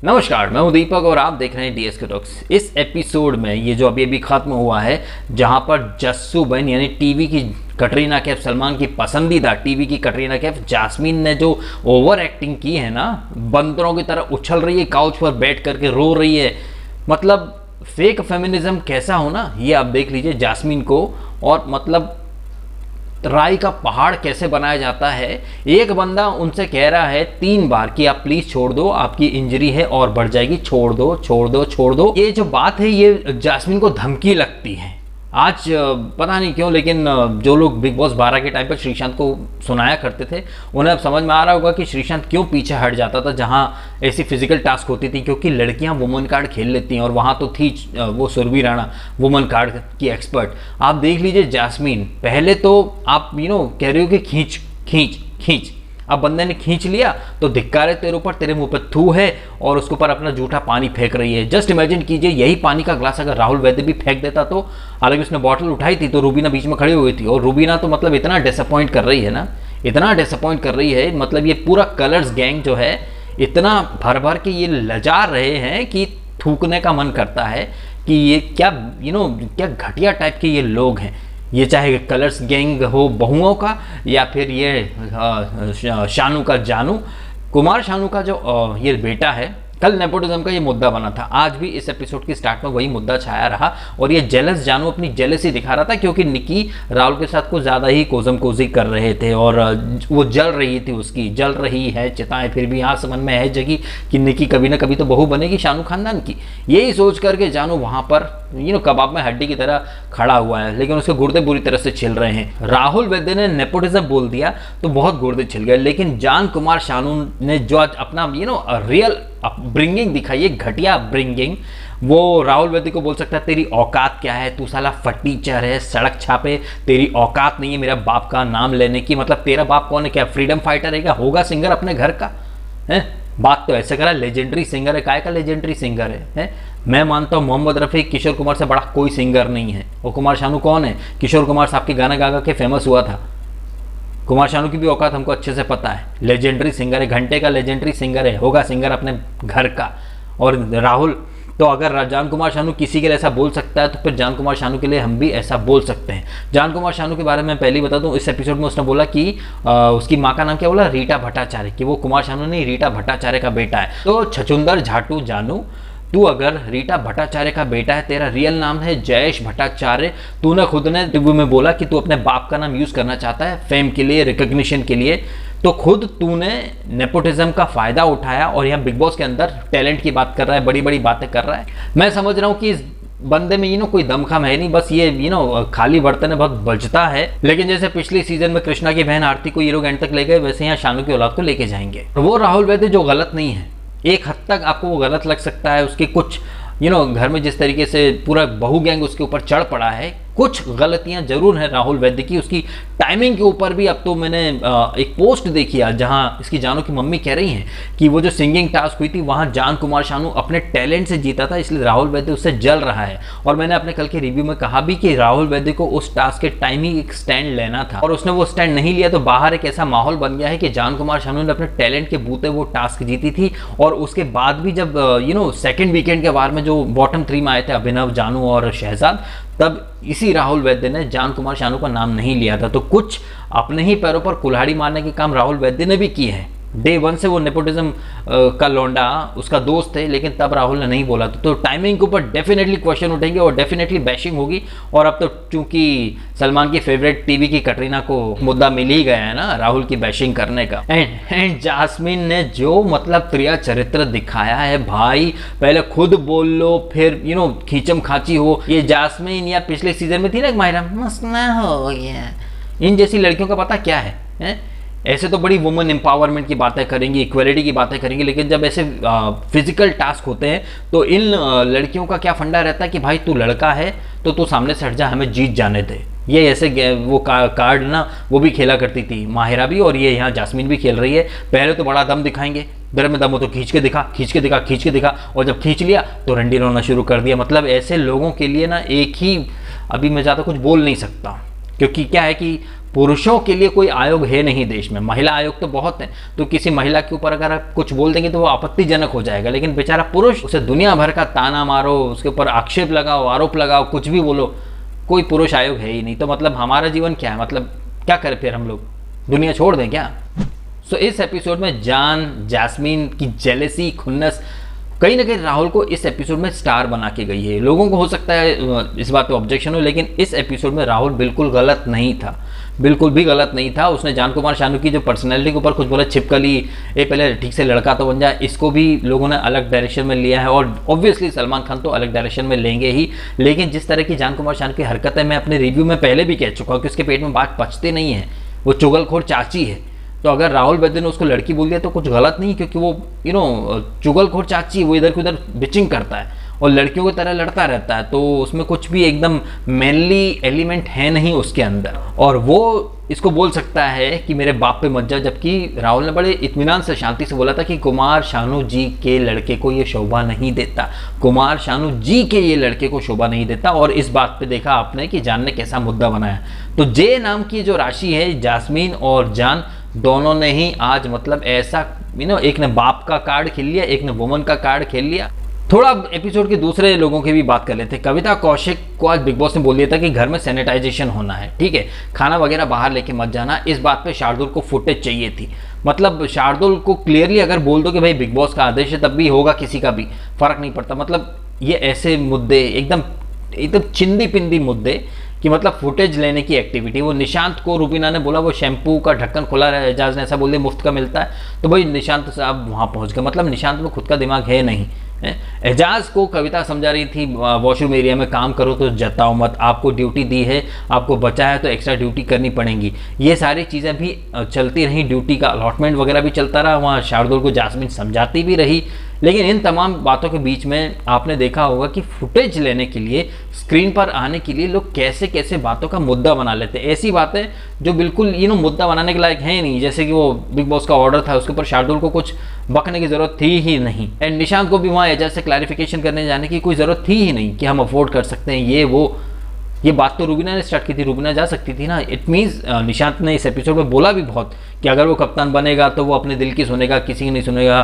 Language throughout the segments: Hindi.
नमस्कार, मैं हूं दीपक और आप देख रहे हैं डीएसके टॉक्स। इस एपिसोड में ये जो अभी अभी खत्म हुआ है, जहां पर जस्सू बहन यानी टीवी की कटरीना कैफ, सलमान की पसंदीदा टीवी की कटरीना कैफ जास्मीन ने जो ओवर एक्टिंग की है ना, बंदरों की तरह उछल रही है, काउच पर बैठ करके रो रही है। मतलब फेक फेमिनिज्म कैसा हो ना, ये आप देख लीजिए जास्मीन को। और मतलब राई का पहाड़ कैसे बनाया जाता है। एक बंदा उनसे कह रहा है 3 बार कि आप प्लीज छोड़ दो, आपकी इंजरी है और बढ़ जाएगी, छोड़ दो छोड़ दो छोड़ दो। ये जो बात है ये जास्मीन को धमकी लगती है। आज पता नहीं क्यों, लेकिन जो लोग बिग बॉस 12 के टाइम पर श्रीशांत को सुनाया करते थे, उन्हें अब समझ में आ रहा होगा कि श्रीशांत क्यों पीछे हट जाता था जहां ऐसी फिजिकल टास्क होती थी, क्योंकि लड़कियां वुमन कार्ड खेल लेती हैं और वहां तो थी वो सुरभि राणा वुमन कार्ड की एक्सपर्ट। आप देख लीजिए जास्मीन, पहले तो आप कह रही हो कि खींच खींच खींच, अब बंदे ने खींच लिया तो धिक्कार तेरे ऊपर, तेरे मुंह पे थू है और उसके ऊपर अपना जूठा पानी फेंक रही है। जस्ट इमेजिन कीजिए, यही पानी का ग्लास अगर राहुल वैद्य भी फेंक देता तो, हालांकि उसने बॉटल उठाई थी तो रूबीना बीच में खड़ी हुई थी, और रूबीना तो मतलब इतना डिसअपॉइंट कर रही है ना, इतना डिसअपॉइंट कर रही है। मतलब ये पूरा कलर्स गैंग जो है इतना भर भर के ये लजा रहे हैं कि थूकने का मन करता है कि ये क्या क्या घटिया टाइप के ये लोग हैं। ये चाहे कलर्स गैंग हो बहुओं का, या फिर ये शानू का जानू, कुमार शानू का जो ये बेटा है। कल नेपोटिज्म का ये मुद्दा बना था, आज भी इस एपिसोड की स्टार्ट में वही मुद्दा छाया रहा, और ये जेलस जानू अपनी जेलसी दिखा रहा था, क्योंकि निकी राहुल के साथ कुछ ज़्यादा ही कोजम कोजी कर रहे थे और वो जल रही थी, उसकी जल रही है चिताएं। फिर भी यहाँ समझ में है जगी कि निकी कभी ना कभी तो बहू बनेगी शानू खानदान की। यही सोच करके जानू वहाँ पर कबाब में हड्डी की तरह खड़ा हुआ है, लेकिन उसके गुर्दे बुरी तरह से छिल रहे हैं। राहुल वैद्य ने नेपोटिज्म बोल दिया तो बहुत गुर्दे छिल गए, लेकिन जान कुमार शानू ने जो आज अपना रियल अपब्रिंगिंग दिखाई है, घटिया अपब्रिंगिंग, वो राहुल वैद्य को बोल सकता है तेरी औकात क्या है, तू साला फटीचर है, सड़क छापे, तेरी औकात नहीं है मेरा बाप का नाम लेने की। मतलब तेरा बाप कौन है, क्या फ्रीडम फाइटर है क्या, होगा सिंगर अपने घर का है? बात तो ऐसे करा, लेजेंडरी सिंगर है, काय का लेजेंडरी सिंगर है? मैं मानता हूँ मोहम्मद रफ़ी किशोर कुमार से बड़ा कोई सिंगर नहीं है। और कुमार शानू कौन है? किशोर कुमार साहब के गाना गा के फेमस हुआ था। कुमार शानू की भी औकात हमको अच्छे से पता है, लेजेंडरी सिंगर है, घंटे का लेजेंडरी सिंगर है, होगा सिंगर अपने घर का। और राहुल तो अगर जान कुमार शानू किसी के लिए ऐसा बोल सकता है तो फिर जान कुमार शानू के लिए हम भी ऐसा बोल सकते हैं। जान कुमार शानू के बारे में पहले ही बता दूं, इस एपिसोड में उसने बोला कि उसकी माँ का नाम क्या बोला, रीटा भट्टाचार्य, कि वो कुमार शानू नहीं रीटा भट्टाचार्य का बेटा है। तो छछुंदर झाटू जानू, तू अगर रीटा भट्टाचार्य का बेटा है, तेरा रियल नाम है जयेश भट्टाचार्य, तूने खुद ने इंटरव्यू में बोला कि तू अपने बाप का नाम यूज करना चाहता है फेम के लिए, रिकॉग्निशन के लिए, तो खुद तूने नेपोटिज्म का फायदा उठाया और यहाँ बिग बॉस के अंदर टैलेंट की बात कर रहा है, बड़ी बड़ी बातें कर रहा है। मैं समझ रहा हूँ कि इस बंदे में कोई दमखम है नहीं, बस ये खाली बर्तन बहुत बजता है। लेकिन जैसे पिछले सीजन में कृष्णा की बहन आरती को ये लोग एंड तक ले गए, वैसे यहाँ शानू की औलाद को लेके जाएंगे। वो राहुल वैद्य जो गलत नहीं है, एक हद तक आपको वो गलत लग सकता है, उसके कुछ घर में जिस तरीके से पूरा बहू गैंग उसके ऊपर चढ़ पड़ा है, कुछ गलतियां जरूर हैं राहुल वैद्य की। उसकी टाइमिंग के ऊपर भी, अब तो मैंने एक पोस्ट देखी है जहां इसकी जानू की मम्मी कह रही हैं कि वो जो सिंगिंग टास्क हुई थी वहां जान कुमार शानू अपने टैलेंट से जीता था, इसलिए राहुल वैद्य उससे जल रहा है। और मैंने अपने कल के रिव्यू में कहा भी कि राहुल वैद्य को उस टास्क के टाइम ही एक स्टैंड लेना था, और उसने वो स्टैंड नहीं लिया, तो बाहर एक ऐसा माहौल बन गया है कि जान कुमार शानू ने अपने टैलेंट के बूते वो टास्क जीती थी। और उसके बाद भी जब सेकेंड वीकेंड के बारे में जो बॉटम 3 में आए थे अभिनव, जानू और शहजाद, तब इसी राहुल वैद्य ने जान कुमार शानू का नाम नहीं लिया था। तो कुछ अपने ही पैरों पर कुल्हाड़ी मारने के काम राहुल वैद्य ने भी किए हैं। डे 1 से वो नेपोटिज्म का लौंडा उसका दोस्त है, लेकिन तब राहुल ने नहीं बोला तो टाइमिंग के ऊपर डेफिनेटली क्वेश्चन उठेंगे और डेफिनेटली बैशिंग होगी। और अब तो चूंकि सलमान की फेवरेट टीवी की कटरीना को मुद्दा मिल ही गया है ना राहुल की बैशिंग करने का। एंड जास्मीन ने जो मतलब प्रिया चरित्र दिखाया है भाई, पहले खुद बोल लो फिर खींचम खाची हो। ये जास्मीन या पिछले सीजन में थी ना माहिरा, मसला हो गया, इन जैसी लड़कियों का पता क्या है? ऐसे तो बड़ी वुमेन एम्पावरमेंट की बातें करेंगी, इक्वलिटी की बातें करेंगी, लेकिन जब ऐसे फिजिकल टास्क होते हैं तो इन लड़कियों का क्या फंडा रहता है कि भाई तू लड़का है तो तू सामने से हट जा, हमें जीत जाने दे। ये ऐसे वो कार्ड ना वो भी खेला करती थी माहिरा भी, और ये यहाँ जास्मीन भी खेल रही है। पहले तो बड़ा दम दिखाएंगे, दर में दम हो तो खींच के दिखा, खींच के दिखा, खींच के दिखा, और जब खींच लिया तो रंडी रोना शुरू कर दिया। मतलब ऐसे लोगों के लिए ना एक ही, अभी मैं ज़्यादा कुछ बोल नहीं सकता, क्योंकि क्या है कि पुरुषों के लिए कोई आयोग है नहीं देश में, महिला आयोग तो बहुत है, तो किसी महिला के ऊपर अगर आप कुछ बोल देंगे तो वो आपत्तिजनक हो जाएगा, लेकिन बेचारा पुरुष, उसे दुनिया भर का ताना मारो, उसके ऊपर आक्षेप लगाओ, आरोप लगाओ, कुछ भी बोलो, कोई पुरुष आयोग है ही नहीं। तो मतलब हमारा जीवन क्या है, मतलब क्या करें फिर हम लोग, दुनिया छोड़ दें क्या? सो इस एपिसोड में जान जैस्मीन की जेलेसी, खुन्नस कहीं ना कहीं राहुल को इस एपिसोड में स्टार बना के गई है। लोगों को हो सकता है इस बात पे ऑब्जेक्शन हो, लेकिन इस एपिसोड में राहुल बिल्कुल गलत नहीं था, बिल्कुल भी गलत नहीं था। उसने जान कुमार शानू की जो पर्सनैलिटी के ऊपर कुछ बोला, छिपकली, ये पहले ठीक से लड़का तो बन जाए, इसको भी लोगों ने अलग डायरेक्शन में लिया है, और ऑब्वियसली सलमान खान तो अलग डायरेक्शन में लेंगे ही। लेकिन जिस तरह की जान कुमार शानू की हरकतें मैं अपने रिव्यू में पहले भी कह चुका हूँ कि उसके पेट में बात पचती नहीं है, वो चुगलखोर चाची है। तो अगर राहुल वैद्य ने उसको लड़की बोल दिया तो कुछ गलत नहीं, क्योंकि वो चुगलखोर चाची, वो इधर उधर बिचिंग करता है और लड़कियों की तरह लड़ता रहता है, तो उसमें कुछ भी एकदम मैनली एलिमेंट है नहीं उसके अंदर, और वो इसको बोल सकता है कि मेरे बाप पे मत जा। जबकि राहुल ने बड़े इत्मीनान से, शांति से बोला था कि कुमार शानू जी के लड़के को ये शोभा नहीं देता, कुमार शानू जी के ये लड़के को शोभा नहीं देता। और इस बात पे देखा आपने कि जान ने कैसा मुद्दा बनाया। तो जे नाम की जो राशि है, जास्मीन और जान दोनों ने ही आज मतलब ऐसा एक ने बाप का कार्ड खेल लिया, एक ने वुमन का कार्ड खेल लिया। थोड़ा एपिसोड के दूसरे लोगों की भी बात कर लेते हैं। कविता कौशिक को आज बिग बॉस ने बोल दिया था कि घर में सैनिटाइजेशन होना है, ठीक है, खाना वगैरह बाहर लेके मत जाना। इस बात पे शार्दुल को फुटेज चाहिए थी। मतलब शार्दुल को क्लियरली अगर बोल दो कि भाई बिग बॉस का आदेश है, तब भी होगा, किसी का भी फर्क नहीं पड़ता। मतलब ये ऐसे मुद्दे एकदम चिंदी पिंदी मुद्दे कि मतलब फुटेज लेने की एक्टिविटी। वो निशांत को रुबीना ने बोला वो शैम्पू का ढक्कन खुला रहा है, एजाज ने ऐसा बोल दिया मुफ्त का मिलता है, तो भाई निशांत साहब वहाँ पहुँच गए। मतलब निशांत में खुद का दिमाग है नहीं। एजाज को कविता समझा रही थी वॉशरूम एरिया में काम करो तो जताओ मत, आपको ड्यूटी दी है, आपको बचा है तो एक्स्ट्रा ड्यूटी करनी पड़ेगी। ये सारी चीज़ें भी चलती रही, ड्यूटी का अलॉटमेंट वगैरह भी चलता रहा, वहाँ शार्दुल को जास्मीन समझाती भी रही। लेकिन इन तमाम बातों के बीच में आपने देखा होगा कि फुटेज लेने के लिए, स्क्रीन पर आने के लिए लोग कैसे कैसे बातों का मुद्दा बना लेते हैं। ऐसी बातें जो बिल्कुल मुद्दा बनाने के लायक है नहीं, जैसे कि वो बिग बॉस का ऑर्डर था, उसके ऊपर शार्दुल को कुछ बकने की जरूरत थी ही नहीं, एंड निशांत को भी वहाँ एजाज से क्लैरिफिकेशन करने जाने की कोई ज़रूरत थी ही नहीं कि हम अफोर्ड कर सकते हैं ये वो। ये बात तो रूबीना ने स्टार्ट की थी, रूबीना जा सकती थी ना। इट मीन्स निशांत ने इस एपिसोड में बोला भी बहुत कि अगर वो कप्तान बनेगा तो वो अपने दिल की सुनेगा, किसी की नहीं सुनेगा,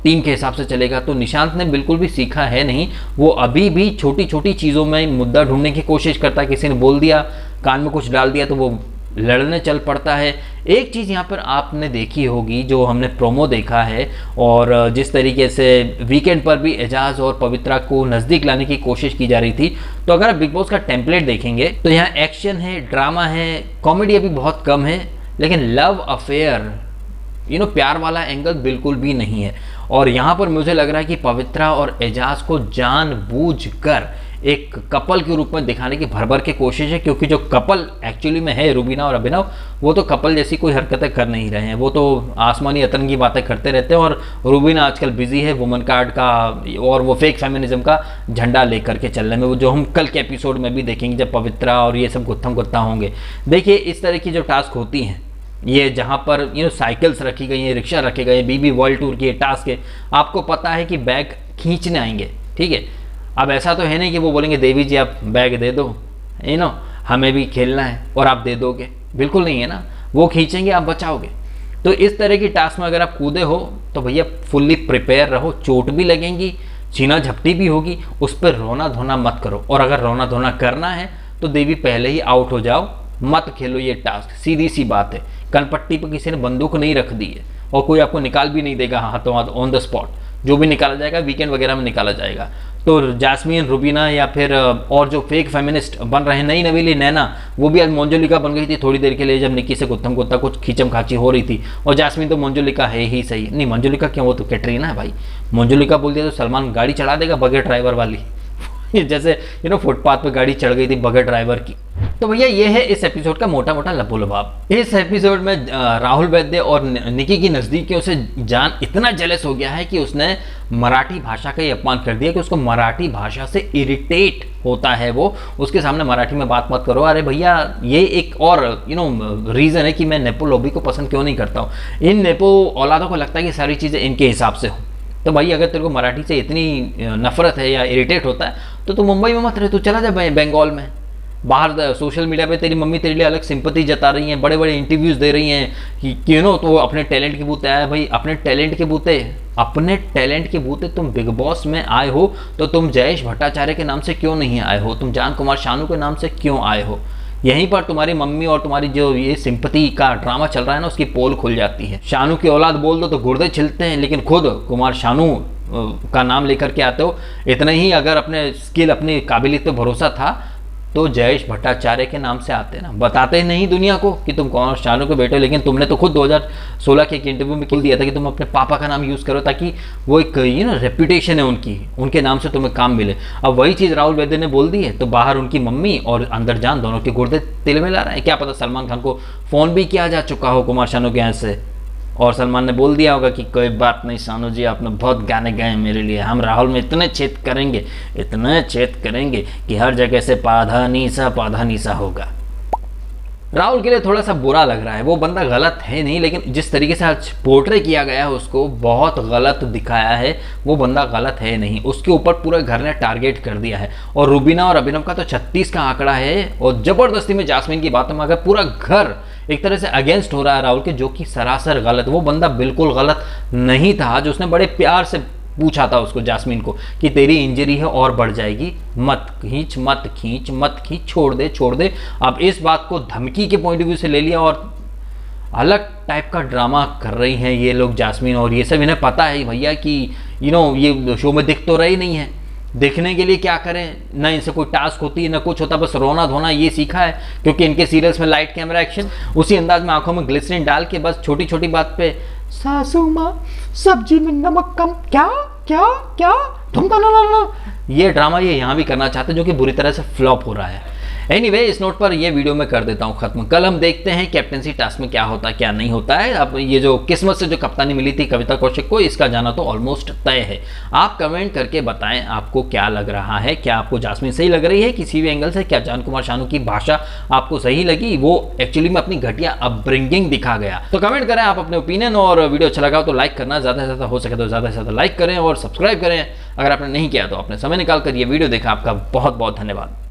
टीम के हिसाब से चलेगा। तो निशांत ने बिल्कुल भी सीखा है नहीं, वो अभी भी छोटी छोटी चीज़ों में मुद्दा ढूंढने की कोशिश करता है। किसी ने बोल दिया, कान में कुछ डाल दिया तो वो लड़ने चल पड़ता है। एक चीज़ यहाँ पर आपने देखी होगी, जो हमने प्रोमो देखा है और जिस तरीके से वीकेंड पर भी एजाज और पवित्रा को नज़दीक लाने की कोशिश की जा रही थी, तो अगर आप बिग बॉस का टेम्पलेट देखेंगे तो यहाँ एक्शन है, ड्रामा है, कॉमेडी अभी बहुत कम है, लेकिन लव अफेयर प्यार वाला एंगल बिल्कुल भी नहीं है। और यहाँ पर मुझे लग रहा है कि पवित्रा और एजाज को जानबूझकर एक कपल के रूप में दिखाने की भर भर के कोशिश है, क्योंकि जो कपल एक्चुअली में है रूबीना और अभिनव, वो तो कपल जैसी कोई हरकतें कर नहीं रहे हैं, वो तो आसमानी अतरंगी बातें करते रहते हैं। और रूबीना आजकल बिजी है वुमन कार्ड का और वो फेक फेमिनिज्म का झंडा लेकर के चलने में, वो जो हम कल के एपिसोड में भी देखेंगे जब पवित्रा और ये सब गुत्थम गुत्था होंगे। देखिए इस तरह की जो टास्क होती हैं, ये जहाँ पर साइकिल्स रखी गई हैं, रिक्शा रखे गए, बीबी वर्ल्ड टूर की टास्क है, आपको पता है कि बैग खींचने आएंगे, ठीक है। अब ऐसा तो है नहीं कि वो बोलेंगे देवी जी आप बैग दे दो, हमें भी खेलना है और आप दे दोगे, बिल्कुल नहीं है ना, वो खींचेंगे आप बचाओगे। तो इस तरह की टास्क में अगर आप कूदे हो तो भैया फुल्ली प्रिपेयर रहो, चोट भी लगेंगी, छीना झपटी भी होगी, उस पर रोना धोना मत करो। और अगर रोना धोना करना है तो देवी पहले ही आउट हो जाओ, मत खेलो ये टास्क, सीधी सी बात है। कनपट्टी पर किसी ने बंदूक नहीं रख दी है और कोई आपको निकाल भी नहीं देगा हाथों हाथ ऑन द स्पॉट, जो भी निकाला जाएगा वीकेंड वगैरह में निकाला जाएगा। तो जास्मीन, रुबीना या फिर और जो फेक फेमिनिस्ट बन रहे हैं, नई नवीली नैना, वो भी आज मोंजुलिका बन गई थी थोड़ी देर के लिए, जब निक्की से गुत्थम गुत्ता कुछ खींचम खाची हो रही थी। और जास्मीन तो मोंजुलिका है ही सही, नहीं मोंजुलिका क्यों, वो तो कैटरीना है भाई। मोंजुलिका बोल दिया तो सलमान गाड़ी चढ़ा देगा बगैर ड्राइवर वाली जैसे फुटपाथ पे गाड़ी चढ़ गई थी बगैर ड्राइवर की। तो भैया ये है इस एपिसोड का मोटा मोटा लबोलबाब। इस एपिसोड में राहुल वैद्य और निकी की नज़दीकियों से जान इतना जेलस हो गया है कि उसने मराठी भाषा का ही अपमान कर दिया कि उसको मराठी भाषा से इरिटेट होता है। वो उसके सामने मराठी में बात मत करो। अरे भैया ये एक और रीज़न है कि मैं नेपो लॉबी को पसंद क्यों नहीं करता हूँ। इन नेपो औलादों को लगता है कि सारी चीज़ें इनके हिसाब से हो। तो भाई अगर तेरे को मराठी से इतनी नफरत है या इरिटेट होता है तो तू मुंबई में मत रहे, तू चला जा बंगाल में। बाहर सोशल मीडिया पे तेरी मम्मी तेरे लिए अलग सिंपैथी जता रही हैं, बड़े बड़े इंटरव्यूज़ दे रही हैं कि तो वो अपने टैलेंट के बूते आया। भाई अपने टैलेंट के बूते तुम बिग बॉस में आए हो, तो तुम जयेश भट्टाचार्य के नाम से क्यों नहीं आए हो, तुम जान कुमार शानू के नाम से क्यों आए हो? यहीं पर तुम्हारी मम्मी और तुम्हारी जो ये सिंपैथी का ड्रामा चल रहा है ना, उसकी पोल खुल जाती है। शानू की औलाद बोल दो तो गुर्दे छिलते हैं, लेकिन खुद कुमार शानू का नाम लेकर के आते हो। इतना ही अगर अपने स्किल, अपनी काबिलियत पे भरोसा था तो जयेश भट्टाचार्य के नाम से आते ना, बताते नहीं दुनिया को कि तुम कुमार शानू के बेटे हो। लेकिन तुमने तो खुद 2016 के एक इंटरव्यू में बोल दिया था कि तुम अपने पापा का नाम यूज़ करो, ताकि वो एक रेपुटेशन है उनकी, उनके नाम से तुम्हें काम मिले। अब वही चीज़ राहुल वैद्य ने बोल दी है, तो बाहर उनकी मम्मी और अंदर जान दोनों के गुर्दे तिल में ला रहे हैं। क्या पता सलमान खान को फ़ोन भी किया जा चुका हो कुमार शानू के यहाँ से, और सलमान ने बोल दिया होगा कि कोई बात नहीं शानू जी, आपने बहुत गाने गाए मेरे लिए, हम राहुल में इतने छेद करेंगे कि हर जगह से पाधा नीसा होगा। राहुल के लिए थोड़ा सा बुरा लग रहा है, वो बंदा गलत है नहीं, लेकिन जिस तरीके से आज पोर्ट्रे किया गया है उसको बहुत गलत दिखाया है। वो बंदा गलत है नहीं, उसके ऊपर पूरे घर ने टारगेट कर दिया है। और रुबीना और अभिनव का तो 36 का आंकड़ा है, और ज़बरदस्ती में जास्मीन की बातों में अगर पूरा घर एक तरह से अगेंस्ट हो रहा है राहुल के, जो कि सरासर गलत। वो बंदा बिल्कुल गलत नहीं था। जो उसने बड़े प्यार से पूछा था उसको, जास्मीन को, कि तेरी इंजरी है और बढ़ जाएगी, मत खींच, छोड़ दे। अब इस बात को धमकी के पॉइंट ऑफ व्यू से ले लिया और अलग टाइप का ड्रामा कर रही हैं ये लोग, जास्मीन। और ये सब इन्हें पता है भैया कि ये शो में दिख तो रही नहीं है, देखने के लिए क्या करें, ना इनसे कोई टास्क होती है ना कुछ होता, बस रोना धोना ये सीखा है। क्योंकि इनके सीरियल्स में लाइट कैमरा एक्शन, उसी अंदाज में आंखों में ग्लिसरीन डाल के बस छोटी छोटी बात पे सासू माँ सब्जी में नमक कम, क्या तुमको ना, ये ड्रामा ये यहाँ भी करना चाहते हैं, जो कि बुरी तरह से फ्लॉप हो रहा है। एनीवे, इस नोट पर ये वीडियो मैं कर देता हूँ खत्म। कल हम देखते हैं कैप्टनसी टास्क में क्या होता है क्या नहीं होता है। अब ये जो किस्मत से जो कप्तानी मिली थी कविता कौशिक को, इसका जाना तो ऑलमोस्ट तय है। आप कमेंट करके बताएं आपको क्या लग रहा है, क्या आपको जास्मीन सही लग रही है किसी भी एंगल से, क्या जान कुमार शानू की भाषा आपको सही लगी, वो एक्चुअली में अपनी घटिया अपब्रिंगिंग दिखा गया। तो कमेंट करें आप अपने ओपिनियन, और वीडियो अच्छा लगा तो लाइक करना, ज़्यादा से ज़्यादा हो सके तो ज़्यादा से ज़्यादा लाइक करें और सब्सक्राइब करें अगर आपने नहीं किया तो। आपने समय निकाल कर ये वीडियो देखा, आपका बहुत बहुत धन्यवाद।